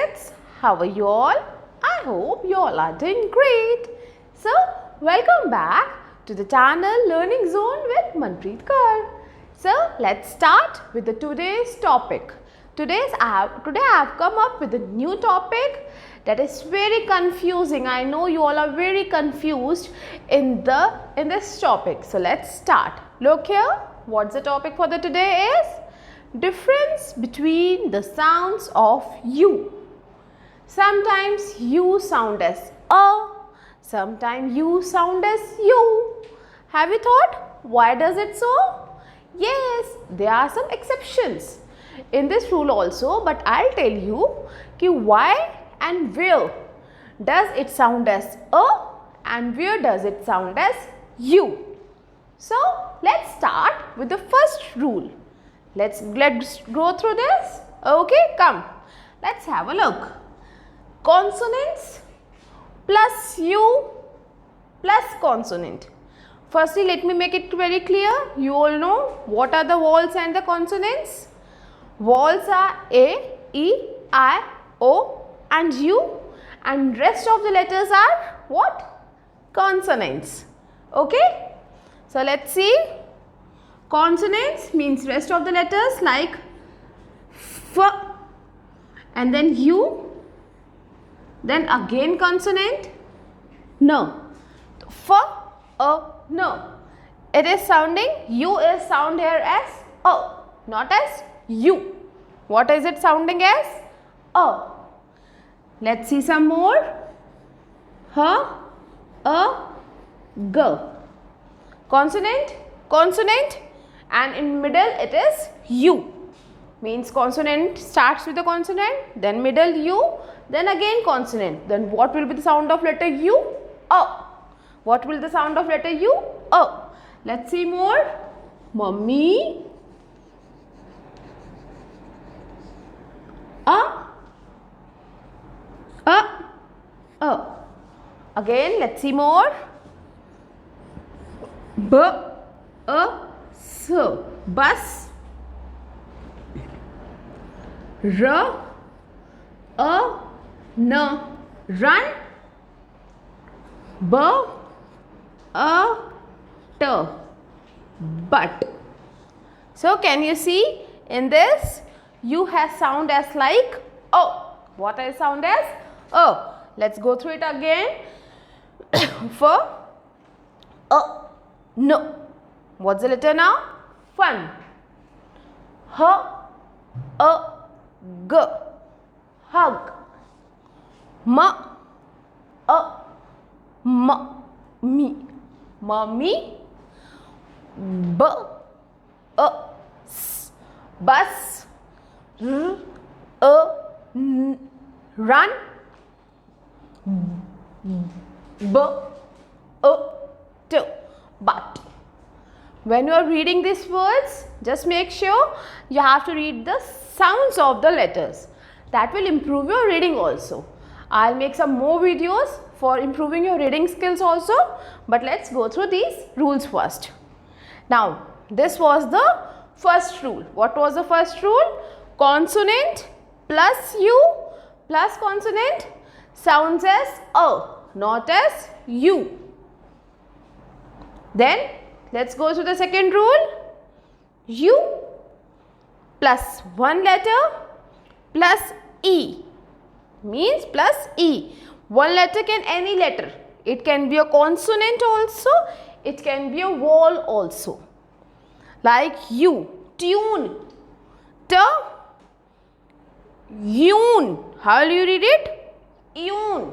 kids, how are you all? I hope you all are doing great. So, welcome back to the channel Learning Zone with Manpreet Kaur. So, let's start with today's topic. Today I have come up with a new topic that is very confusing. I know you all are very confused in this topic. So, let's start. Look here. What's the topic for the today is? Difference between the sounds of U. Sometimes U sound as A, sometimes U sound as U. Have you thought why does it so? Yes, there are some exceptions in this rule also, but I'll tell you why and where does it sound as A and where does it sound as U. So, let's start with the first rule. Let's go through this. Okay, come. Let's have a look. Consonants plus U plus consonant. Firstly, let me make it very clear. You all know what are the vowels and the consonants. Vowels are A, E, I, O and U, and rest of the letters are what? Consonants. Okay. So, let's see. Consonants means rest of the letters like F and then U, then again consonant N. F, A, N. It is sounding, U is sound here as A, not as U. What is it sounding as? A. Let's see some more. H, A, G. Consonant, consonant. And in middle it is U, means consonant starts with a consonant, then middle U, then again consonant. Then what will be the sound of letter U? A. What will the sound of letter U? A. Let's see more. Mummy. A. Again, let's see more. B. A. So, bus, R, A, N, run, B, A, T, but. So, can you see in this U has sound as like O. What is sound as? O. Let's go through it again. For no. What's the letter now? Fun. H, A, G. Hug. M, A, M, me. Mummy. B, A, S. Bus. R, A, N. Run. B, A, T. But. When you are reading these words, just make sure you have to read the sounds of the letters. That will improve your reading also. I'll make some more videos for improving your reading skills also. But let's go through these rules first. Now, this was the first rule. What was the first rule? Consonant plus U plus consonant sounds as A, not as U. Then, let's go to the second rule. U plus one letter plus E means plus E. One letter can any letter. It can be a consonant also. It can be a vowel also. Like U. Tune. T. Yoon. How will you read it? Yoon.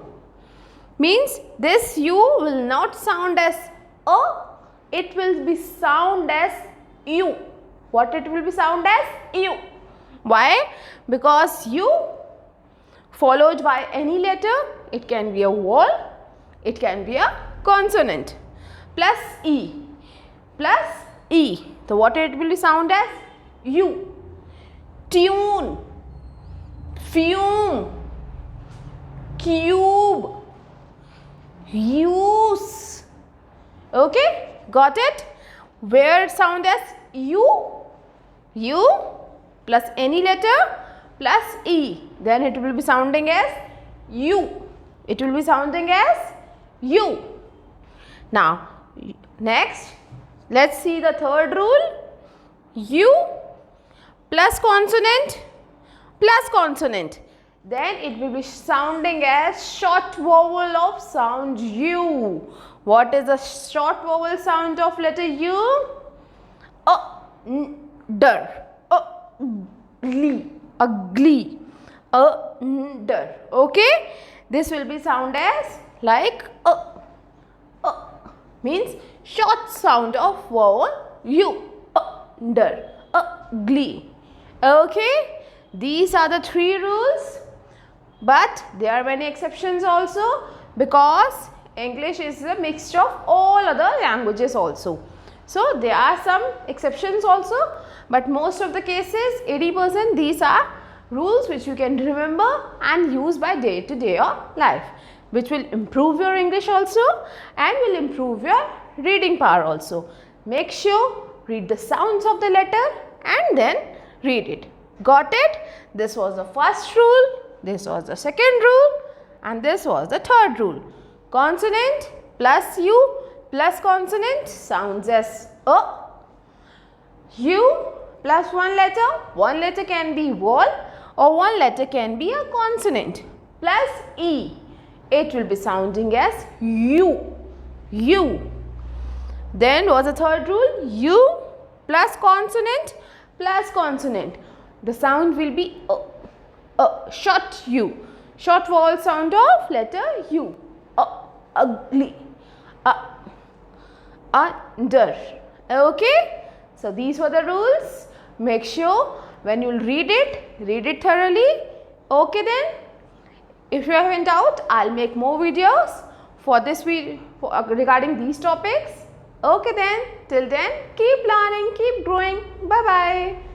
Means this U will not sound as A. It will be sound as U. What it will be sound as? U. Why? Because U followed by any letter, it can be a vowel, it can be a consonant. Plus E. Plus E. So, what it will be sound as? U. Tune. Fume. Cube. Use. Okay? Got it? Where sound as U? U plus any letter plus E. Then it will be sounding as U. It will be sounding as U. Now, next, let's see the third rule. U plus consonant plus consonant. Then it will be sounding as short vowel of sound U. What is the short vowel sound of letter U? Der. Glee. Ugly. Der. Okay. This will be sound as like means short sound of vowel U. Der. Glee. Okay. These are the 3 rules. But there are many exceptions also, because English is a mixture of all other languages also. So there are some exceptions also, but most of the cases, 80%, these are rules which you can remember and use by day to day of life, which will improve your English also and will improve your reading power also. Make sure read the sounds of the letter and then read it. Got it? This was the first rule. This was the second rule and this was the third rule. Consonant plus U plus consonant sounds as A. U plus one letter can be vowel or one letter can be a consonant, plus E. It will be sounding as U. U. Then was the third rule, U plus consonant plus consonant. The sound will be short U, short vowel sound of letter U. Ugly. Under. Okay. So these were the rules. Make sure when you read it thoroughly. Okay then. If you have any doubt, I'll make more videos for this video regarding these topics. Okay then. Till then, keep learning, keep growing. Bye bye.